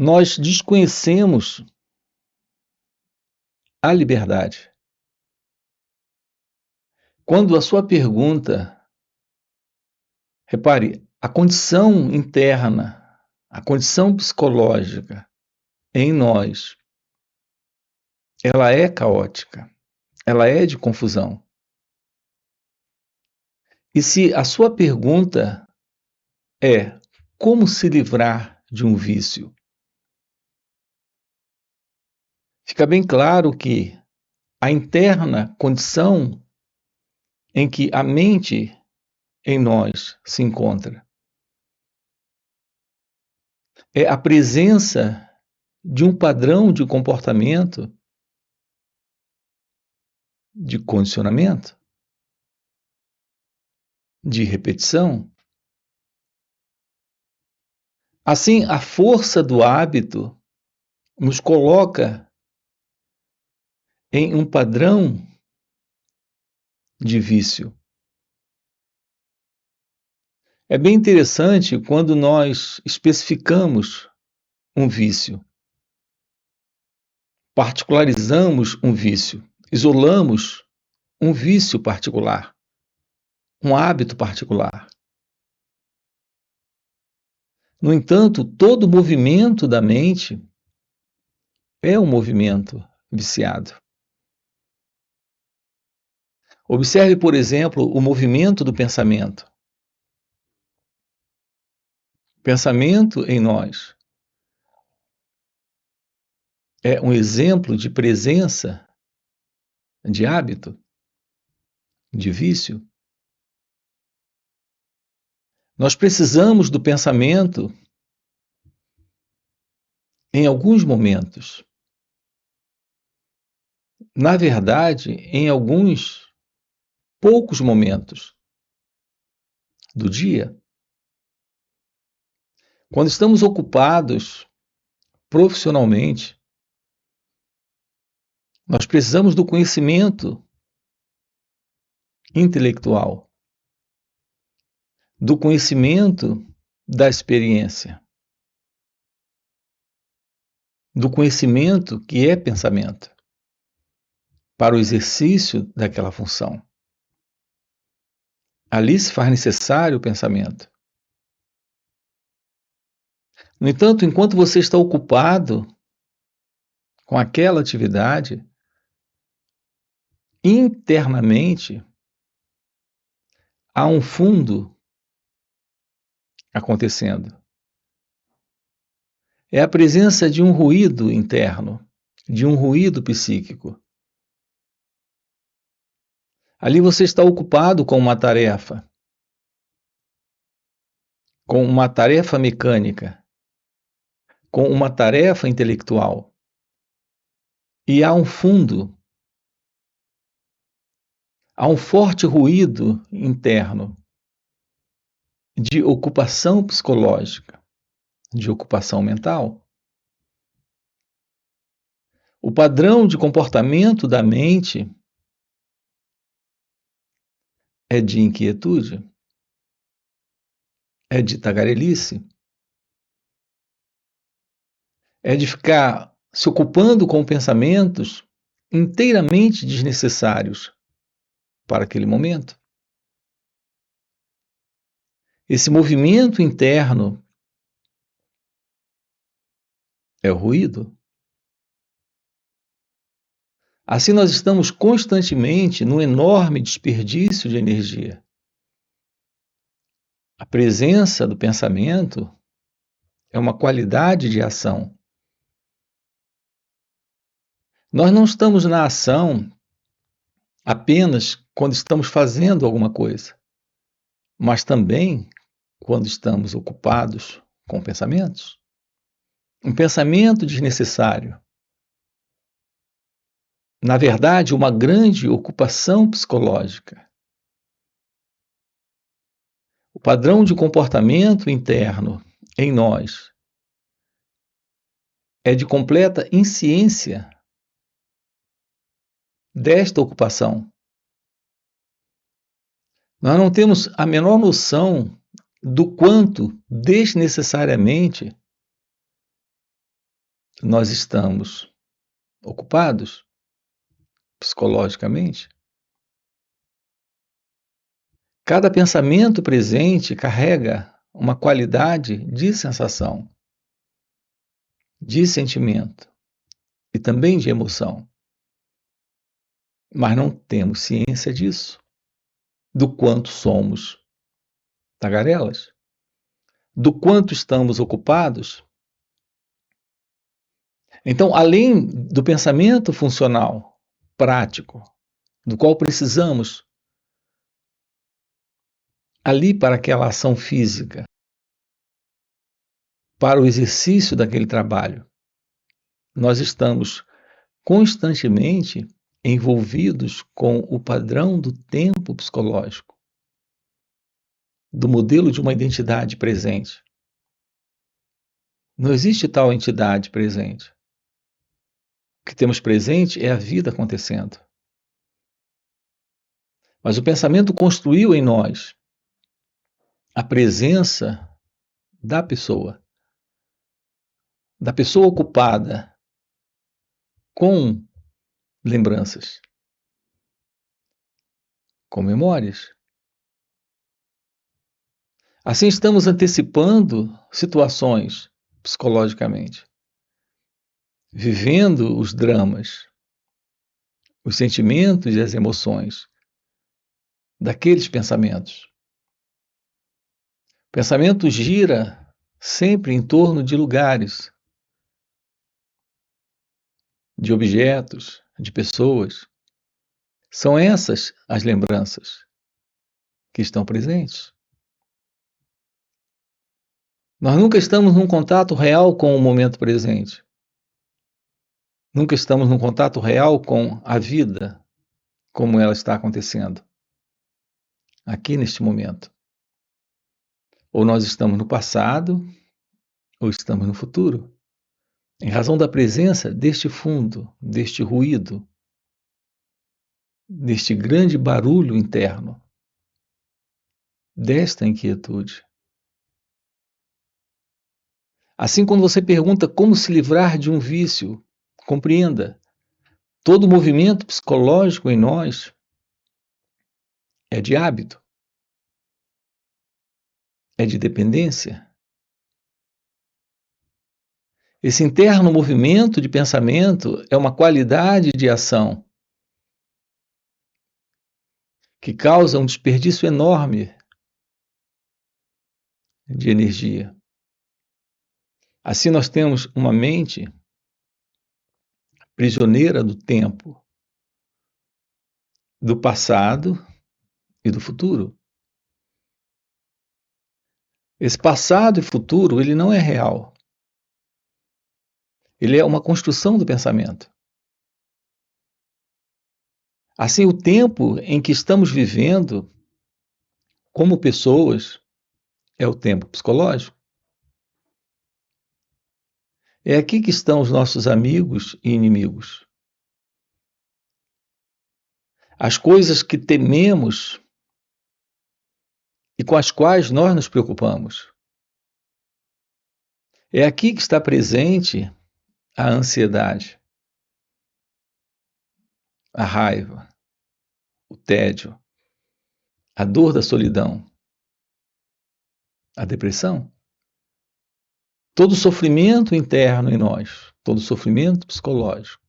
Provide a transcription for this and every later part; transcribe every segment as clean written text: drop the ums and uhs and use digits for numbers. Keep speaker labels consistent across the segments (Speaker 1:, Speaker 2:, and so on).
Speaker 1: Nós desconhecemos a liberdade. Quando a sua pergunta, repare, a condição interna, a condição psicológica em nós, ela é caótica, ela é de confusão. E se a sua pergunta é como se livrar de um vício, fica bem claro que a interna condição em que a mente em nós se encontra é a presença de um padrão de comportamento, de condicionamento, de repetição. Assim, a força do hábito nos coloca em um padrão de vício. É bem interessante quando nós especificamos um vício, particularizamos um vício, isolamos um vício particular, um hábito particular. No entanto, todo movimento da mente é um movimento viciado. Observe, por exemplo, o movimento do pensamento. Pensamento em nós é um exemplo de presença, de hábito, de vício. Nós precisamos do pensamento em alguns momentos. Na verdade, em alguns poucos momentos do dia. Quando estamos ocupados profissionalmente, nós precisamos do conhecimento intelectual, do conhecimento da experiência, do conhecimento que é pensamento, para o exercício daquela função. Ali se faz necessário o pensamento. No entanto, enquanto você está ocupado com aquela atividade, internamente há um fundo acontecendo. É a presença de um ruído interno, de um ruído psíquico. Ali você está ocupado com uma tarefa mecânica, com uma tarefa intelectual. E há um fundo, há um forte ruído interno de ocupação psicológica, de ocupação mental. O padrão de comportamento da mente é de inquietude, é de tagarelice, é de ficar se ocupando com pensamentos inteiramente desnecessários para aquele momento. Esse movimento interno é o ruído. Assim nós estamos constantemente num enorme desperdício de energia. A presença do pensamento é uma qualidade de ação. Nós não estamos na ação apenas quando estamos fazendo alguma coisa, mas também quando estamos ocupados com pensamentos. Um pensamento desnecessário. Na verdade, uma grande ocupação psicológica. O padrão de comportamento interno em nós é de completa insciência desta ocupação. Nós não temos a menor noção do quanto desnecessariamente nós estamos ocupados psicologicamente, cada pensamento presente carrega uma qualidade de sensação, de sentimento e também de emoção. Mas não temos ciência disso, do quanto somos tagarelas, do quanto estamos ocupados. Então, além do pensamento funcional, prático, do qual precisamos ali para aquela ação física, para o exercício daquele trabalho, nós estamos constantemente envolvidos com o padrão do tempo psicológico, do modelo de uma identidade presente. Não existe tal entidade presente. O que temos presente é a vida acontecendo. Mas o pensamento construiu em nós a presença da pessoa ocupada com lembranças, com memórias. Assim, estamos antecipando situações psicologicamente, vivendo os dramas, os sentimentos e as emoções daqueles pensamentos. O pensamento gira sempre em torno de lugares, de objetos, de pessoas. São essas as lembranças que estão presentes. Nós nunca estamos num contato real com o momento presente. Nunca estamos num contato real com a vida, como ela está acontecendo, aqui neste momento. Ou nós estamos no passado, ou estamos no futuro, em razão da presença deste fundo, deste ruído, deste grande barulho interno, desta inquietude. Assim, quando você pergunta como se livrar de um vício, compreenda, todo movimento psicológico em nós é de hábito, é de dependência. Esse interno movimento de pensamento é uma qualidade de ação que causa um desperdício enorme de energia. Assim, nós temos uma mente prisioneira do tempo, do passado e do futuro. Esse passado e futuro, ele não é real. Ele é uma construção do pensamento. Assim, o tempo em que estamos vivendo como pessoas é o tempo psicológico. É aqui que estão os nossos amigos e inimigos. As coisas que tememos e com as quais nós nos preocupamos. É aqui que está presente a ansiedade, a raiva, o tédio, a dor da solidão, a depressão. Todo sofrimento interno em nós, todo sofrimento psicológico,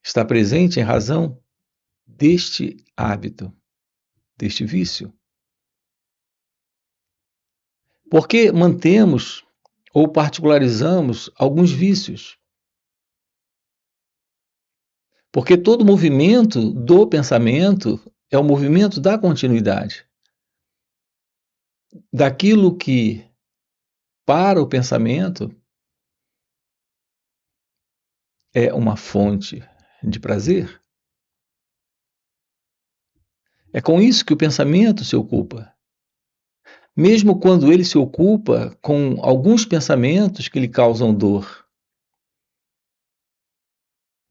Speaker 1: está presente em razão deste hábito, deste vício. Por que mantemos ou particularizamos alguns vícios? Porque todo movimento do pensamento é o movimento da continuidade. Daquilo que, para o pensamento, é uma fonte de prazer. É com isso que o pensamento se ocupa. Mesmo quando ele se ocupa com alguns pensamentos que lhe causam dor.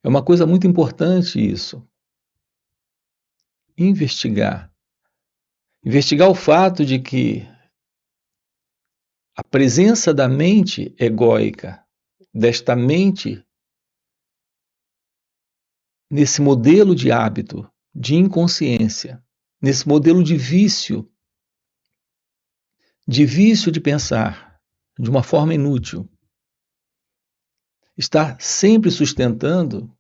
Speaker 1: É uma coisa muito importante isso. Investigar. Investigar o fato de que A presença da mente egóica, desta mente, nesse modelo de hábito, de inconsciência, nesse modelo de vício de pensar de uma forma inútil, está sempre sustentando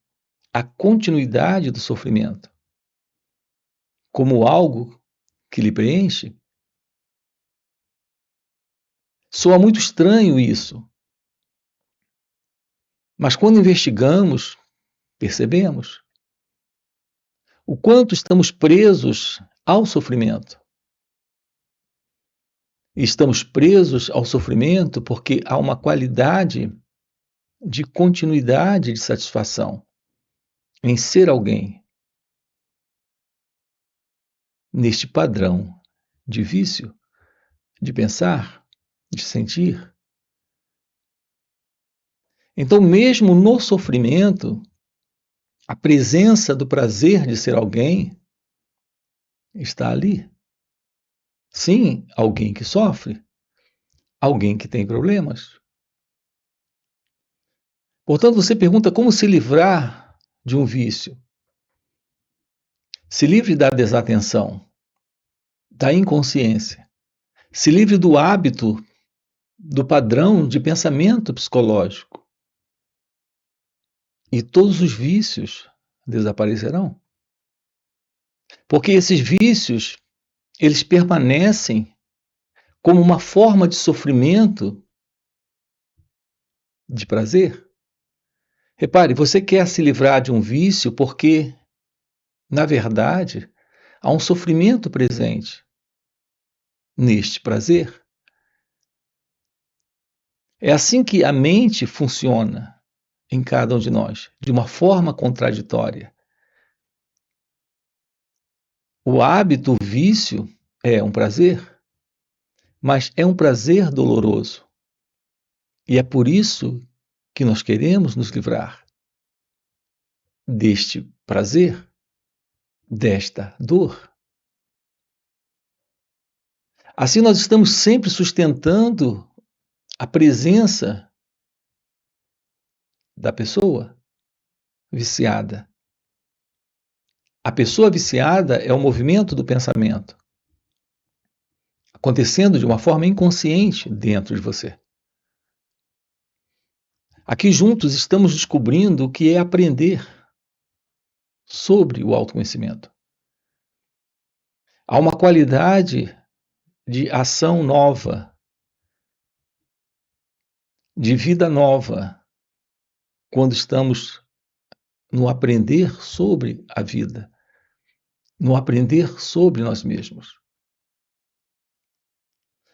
Speaker 1: a continuidade do sofrimento como algo que lhe preenche. Soa muito estranho isso, mas quando investigamos, percebemos o quanto estamos presos ao sofrimento. Estamos presos ao sofrimento porque há uma qualidade de continuidade de satisfação em ser alguém, neste padrão de vício, de pensar, de sentir. Então, mesmo no sofrimento, a presença do prazer de ser alguém está ali. Sim, alguém que sofre, alguém que tem problemas. Portanto, você pergunta como se livrar de um vício. Se livre da desatenção, da inconsciência. Se livre do hábito, do padrão de pensamento psicológico. E todos os vícios desaparecerão. Porque esses vícios, eles permanecem como uma forma de sofrimento, de prazer. Repare, você quer se livrar de um vício porque, na verdade, há um sofrimento presente neste prazer. É assim que a mente funciona em cada um de nós, de uma forma contraditória. O hábito, o vício, é um prazer, mas é um prazer doloroso. E é por isso que nós queremos nos livrar deste prazer, desta dor. Assim, nós estamos sempre sustentando a presença da pessoa viciada. A pessoa viciada é o movimento do pensamento, acontecendo de uma forma inconsciente dentro de você. Aqui juntos estamos descobrindo o que é aprender sobre o autoconhecimento. Há uma qualidade de ação nova, de vida nova, quando estamos no aprender sobre a vida, no aprender sobre nós mesmos.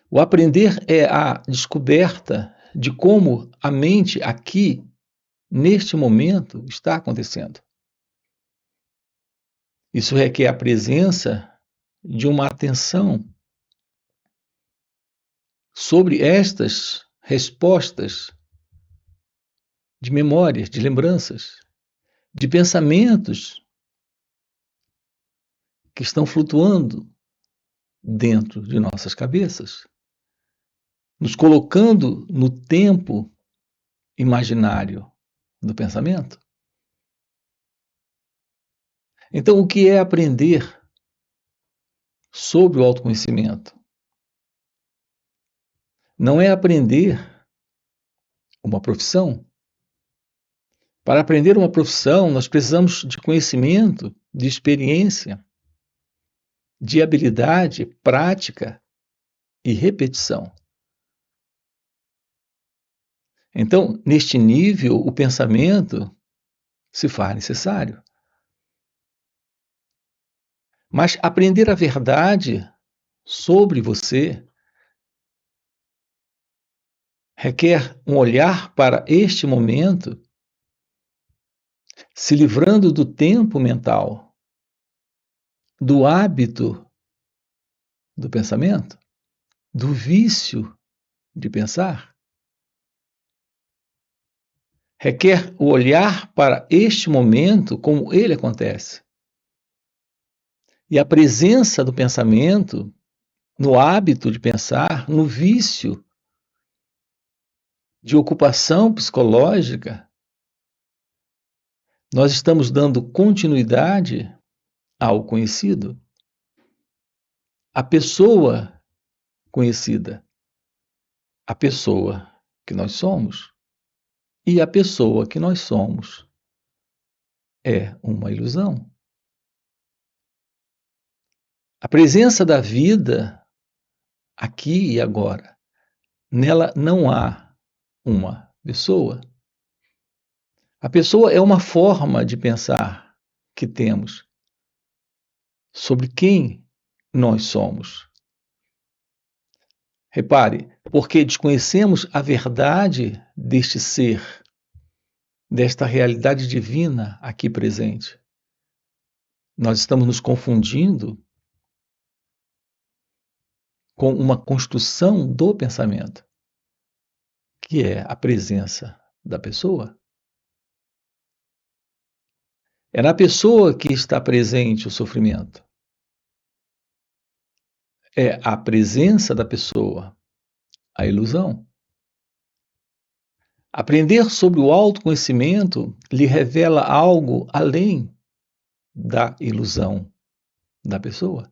Speaker 1: O aprender é a descoberta de como a mente aqui, neste momento, está acontecendo. Isso requer a presença de uma atenção sobre estas respostas de memórias, de lembranças, de pensamentos que estão flutuando dentro de nossas cabeças, nos colocando no tempo imaginário do pensamento. Então, o que é aprender sobre o autoconhecimento? Não é aprender uma profissão. Para aprender uma profissão, nós precisamos de conhecimento, de experiência, de habilidade, prática e repetição. Então, neste nível, o pensamento se faz necessário. Mas aprender a verdade sobre você requer um olhar para este momento, se livrando do tempo mental, do hábito do pensamento, do vício de pensar. Requer o olhar para este momento como ele acontece. E a presença do pensamento, no hábito de pensar, no vício de ocupação psicológica, nós estamos dando continuidade ao conhecido, à pessoa conhecida, a pessoa que nós somos. E a pessoa que nós somos é uma ilusão. A presença da vida, aqui e agora, nela não há uma pessoa. A pessoa é uma forma de pensar que temos sobre quem nós somos. Repare, porque desconhecemos a verdade deste ser, desta realidade divina aqui presente. Nós estamos nos confundindo com uma construção do pensamento, que é a presença da pessoa. É na pessoa que está presente o sofrimento. É a presença da pessoa, a ilusão. Aprender sobre o autoconhecimento lhe revela algo além da ilusão da pessoa.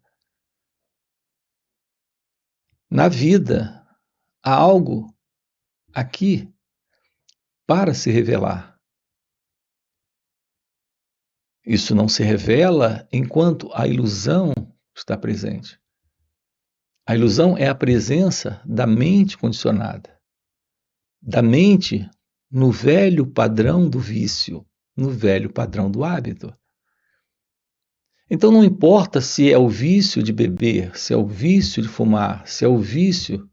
Speaker 1: Na vida, há algo aqui para se revelar. Isso não se revela enquanto a ilusão está presente. A ilusão é a presença da mente condicionada, da mente no velho padrão do vício, no velho padrão do hábito. Então não importa se é o vício de beber, se é o vício de fumar, se é o vício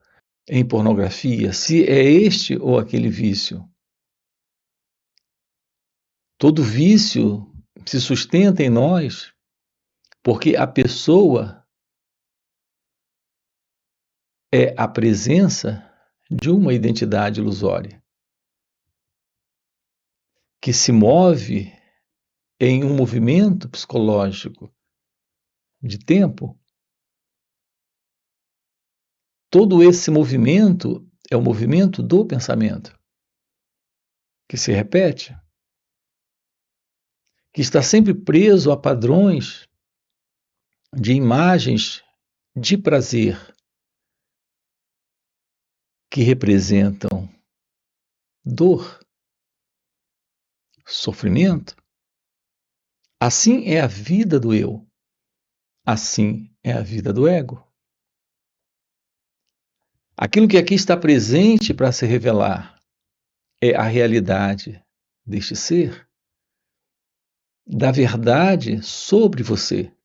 Speaker 1: em pornografia, se é este ou aquele vício. Todo vício se sustenta em nós porque a pessoa é a presença de uma identidade ilusória que se move em um movimento psicológico de tempo. Todo esse movimento é o movimento do pensamento, que se repete, que está sempre preso a padrões de imagens de prazer que representam dor, sofrimento. Assim é a vida do eu, assim é a vida do ego. Aquilo que aqui está presente para se revelar é a realidade deste ser, da verdade sobre você.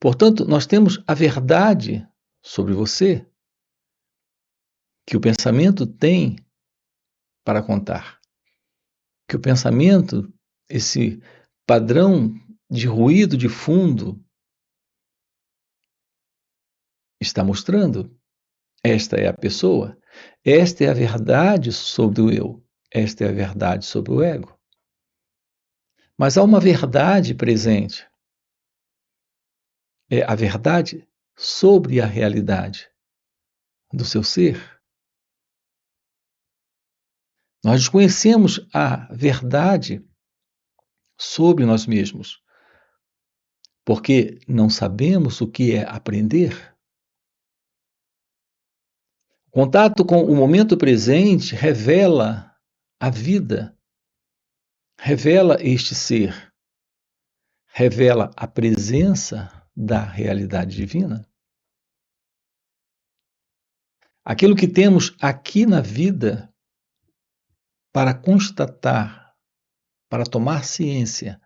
Speaker 1: Portanto, nós temos a verdade sobre você que o pensamento tem para contar. Que o pensamento, esse padrão de ruído de fundo, está mostrando. Esta é a pessoa, esta é a verdade sobre o eu, esta é a verdade sobre o ego. Mas há uma verdade presente, é a verdade sobre a realidade do seu ser. Nós desconhecemos a verdade sobre nós mesmos, porque não sabemos o que é aprender. O contato com o momento presente revela a vida, revela este ser, revela a presença da realidade divina. Aquilo que temos aqui na vida para constatar, para tomar ciência,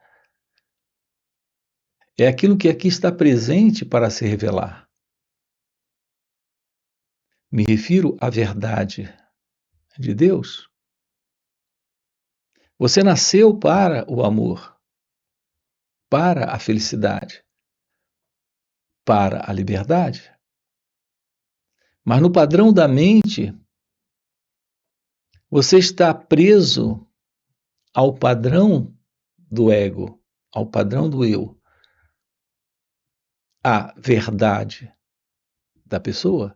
Speaker 1: é aquilo que aqui está presente para se revelar. Me refiro à verdade de Deus. Você nasceu para o amor, para a felicidade, para a liberdade. Mas no padrão da mente, você está preso ao padrão do ego, ao padrão do eu, à verdade da pessoa.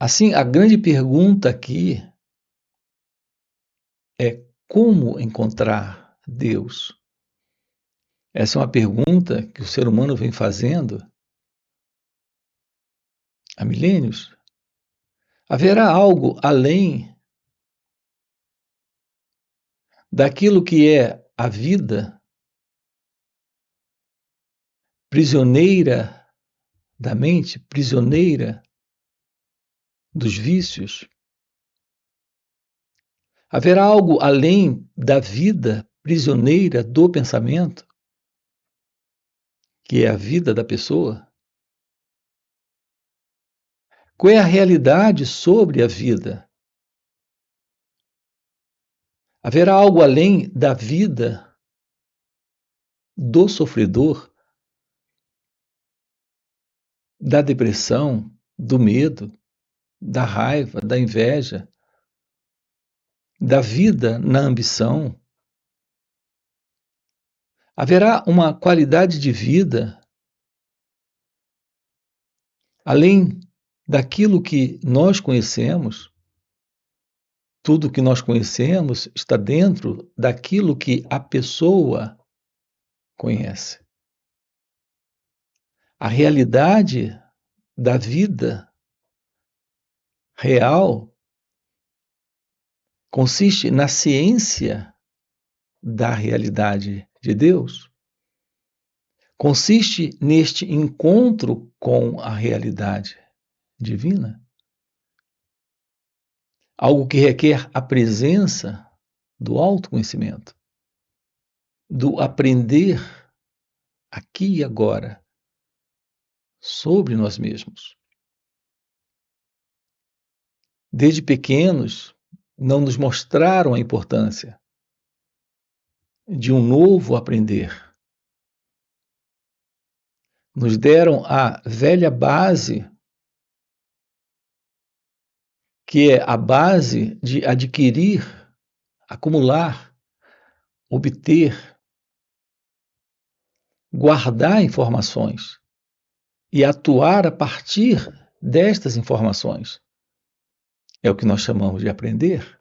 Speaker 1: Assim, a grande pergunta aqui é como encontrar Deus? Essa é uma pergunta que o ser humano vem fazendo há milênios. Haverá algo além daquilo que é a vida prisioneira da mente, prisioneira dos vícios? Haverá algo além da vida prisioneira do pensamento, que é a vida da pessoa? Qual é a realidade sobre a vida? Haverá algo além da vida do sofredor, da depressão, do medo, da raiva, da inveja, da vida na ambição? Haverá uma qualidade de vida além daquilo que nós conhecemos? Tudo que nós conhecemos está dentro daquilo que a pessoa conhece. A realidade da vida real consiste na ciência da realidade de Deus, consiste neste encontro com a realidade divina, algo que requer a presença do autoconhecimento, do aprender aqui e agora sobre nós mesmos. Desde pequenos, não nos mostraram a importância de um novo aprender. Nos deram a velha base, que é a base de adquirir, acumular, obter, guardar informações e atuar a partir destas informações. É o que nós chamamos de aprender.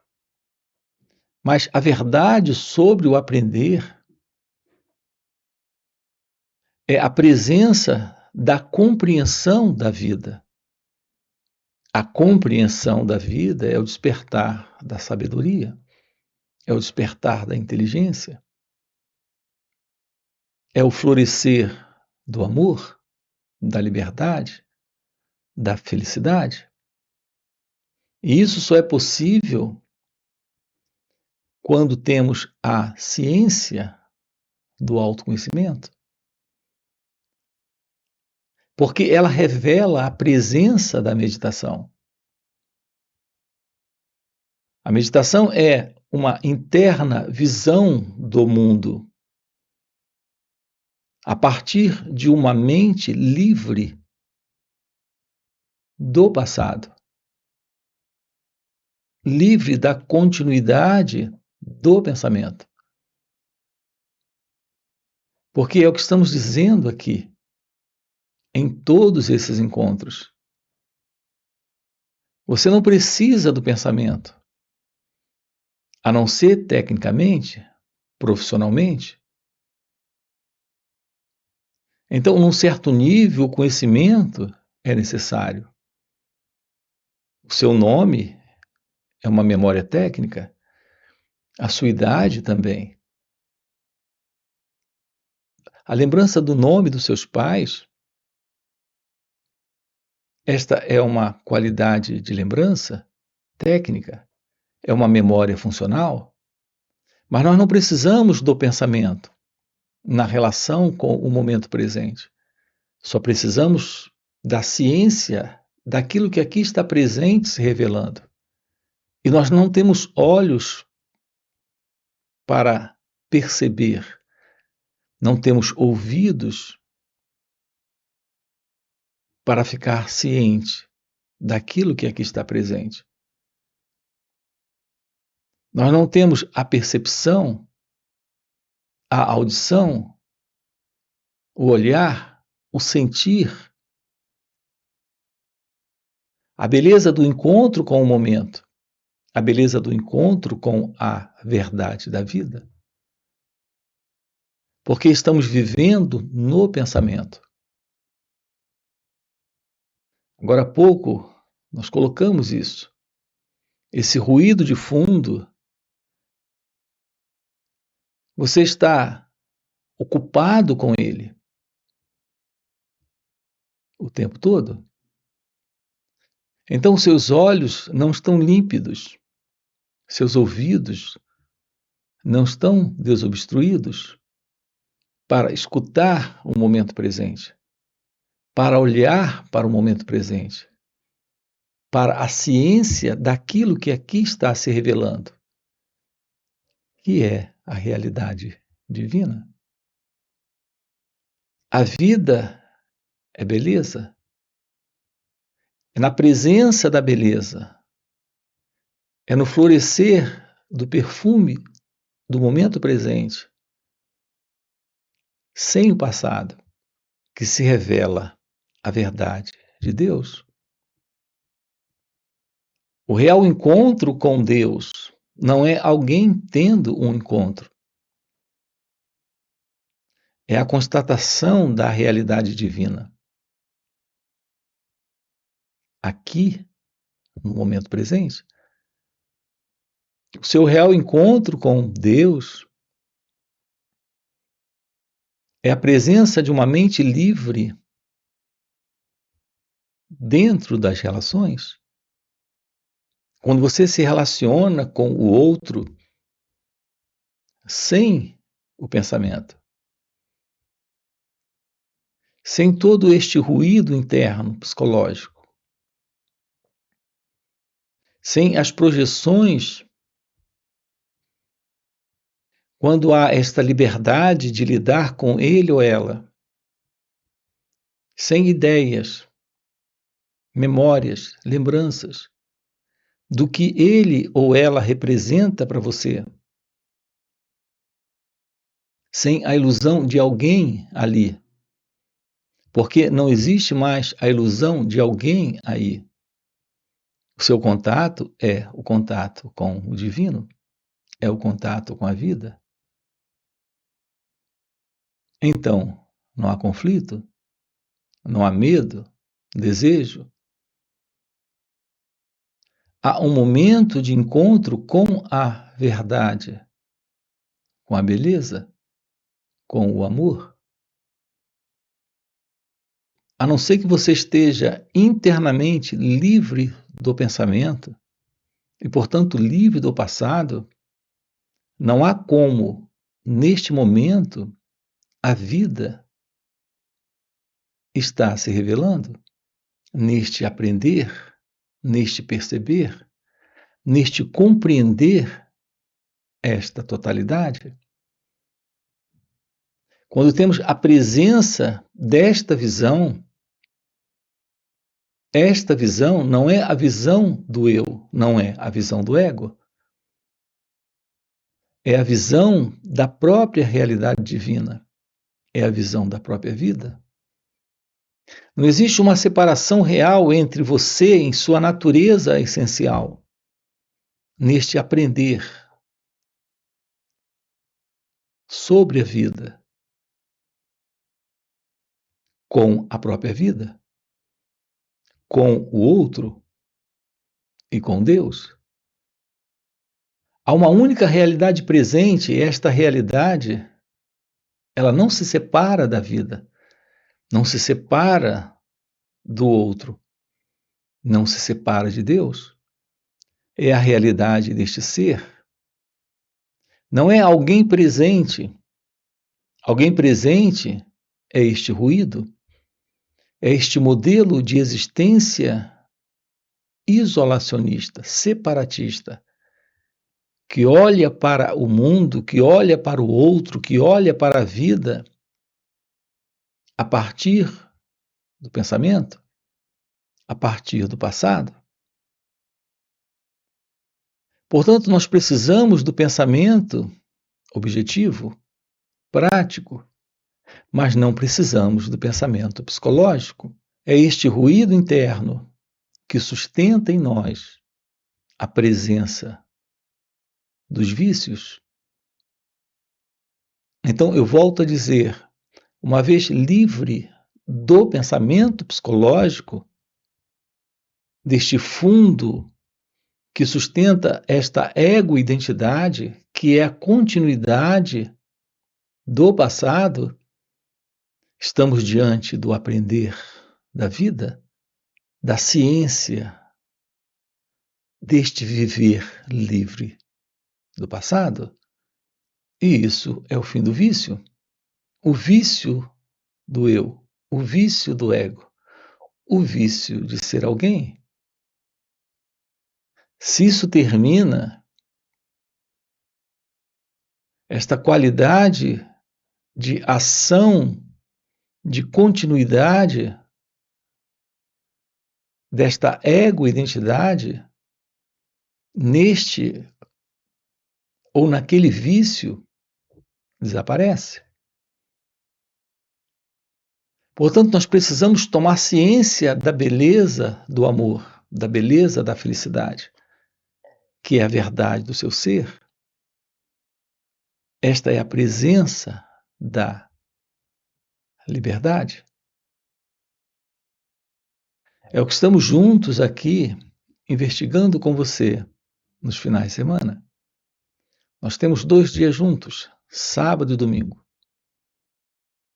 Speaker 1: Mas a verdade sobre o aprender é a presença da compreensão da vida. A compreensão da vida é o despertar da sabedoria, é o despertar da inteligência, é o florescer do amor, da liberdade, da felicidade. E isso só é possível quando temos a ciência do autoconhecimento, porque ela revela a presença da meditação. A meditação é uma interna visão do mundo a partir de uma mente livre do passado, livre da continuidade do pensamento. Porque é o que estamos dizendo aqui, em todos esses encontros. Você não precisa do pensamento, a não ser tecnicamente, profissionalmente. Então, num certo nível, o conhecimento é necessário. O seu nome é uma memória técnica, a sua idade também. A lembrança do nome dos seus pais, esta é uma qualidade de lembrança técnica, é uma memória funcional, mas nós não precisamos do pensamento na relação com o momento presente. Só precisamos da ciência daquilo que aqui está presente se revelando. E nós não temos olhos para perceber, não temos ouvidos para ficar ciente daquilo que aqui está presente. Nós não temos a percepção, a audição, o olhar, o sentir A beleza do encontro com o momento, a beleza do encontro com a verdade da vida. Porque estamos vivendo no pensamento. Agora há pouco, nós colocamos isso. Esse ruído de fundo, você está ocupado com ele o tempo todo. Então, seus olhos não estão límpidos, seus ouvidos não estão desobstruídos para escutar o momento presente, para olhar para o momento presente, para a ciência daquilo que aqui está se revelando, que é a realidade divina. A vida é beleza. É na presença da beleza, é no florescer do perfume do momento presente, sem o passado, que se revela a verdade de Deus. O real encontro com Deus não é alguém tendo um encontro. É a constatação da realidade divina. Aqui, no momento presente. O seu real encontro com Deus é a presença de uma mente livre dentro das relações. Quando você se relaciona com o outro sem o pensamento, sem todo este ruído interno psicológico, sem as projeções, quando há esta liberdade de lidar com ele ou ela, sem ideias, memórias, lembranças do que ele ou ela representa para você, sem a ilusão de alguém ali, porque não existe mais a ilusão de alguém aí. O seu contato é o contato com o divino, é o contato com a vida. Então, não há conflito, não há medo, desejo. Há um momento de encontro com a verdade, com a beleza, com o amor. A não ser que você esteja internamente livre do pensamento e, portanto, livre do passado, não há como, neste momento, a vida está se revelando, neste aprender, neste perceber, neste compreender esta totalidade. Quando temos a presença desta visão, esta visão não é a visão do eu, não é a visão do ego. É a visão da própria realidade divina. É a visão da própria vida. Não existe uma separação real entre você em sua natureza essencial, neste aprender sobre a vida, com a própria vida, com o outro e com Deus. Há uma única realidade presente, e esta realidade, ela não se separa da vida, não se separa do outro, não se separa de Deus. É a realidade deste ser. Não é alguém presente. Alguém presente é este ruído, é este modelo de existência isolacionista, separatista, que olha para o mundo, que olha para o outro, que olha para a vida a partir do pensamento, a partir do passado. Portanto, nós precisamos do pensamento objetivo, prático, mas não precisamos do pensamento psicológico. É este ruído interno que sustenta em nós a presença dos vícios. Então, eu volto a dizer, uma vez livre do pensamento psicológico, deste fundo que sustenta esta ego-identidade, que é a continuidade do passado, estamos diante do aprender da vida, da ciência, deste viver livre do passado. E isso é o fim do vício. O vício do eu, o vício do ego, o vício de ser alguém. Se isso termina, esta qualidade de ação, de continuidade desta ego-identidade neste ou naquele vício desaparece. Portanto, nós precisamos tomar ciência da beleza do amor, da beleza da felicidade, que é a verdade do seu ser. Esta é a presença da liberdade. É o que estamos juntos aqui investigando com você nos finais de semana. Nós temos 2 dias juntos, sábado e domingo.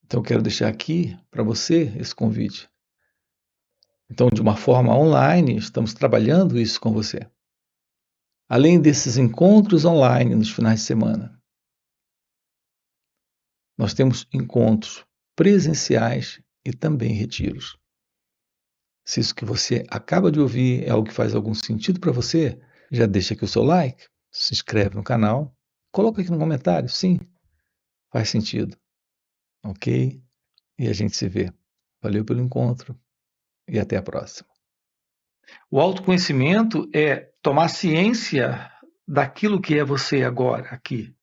Speaker 1: Então, eu quero deixar aqui para você esse convite. Então, de uma forma online, estamos trabalhando isso com você. Além desses encontros online nos finais de semana, nós temos encontros presenciais e também retiros. Se isso que você acaba de ouvir é algo que faz algum sentido para você, já deixa aqui o seu like, se inscreve no canal, coloca aqui no comentário, sim, faz sentido, ok? E a gente se vê. Valeu pelo encontro e até a próxima. O autoconhecimento é tomar ciência daquilo que é você agora, aqui,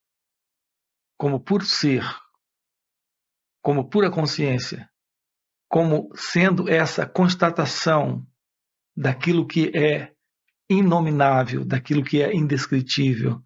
Speaker 1: como puro ser, como pura consciência, como sendo essa constatação daquilo que é inominável, daquilo que é indescritível,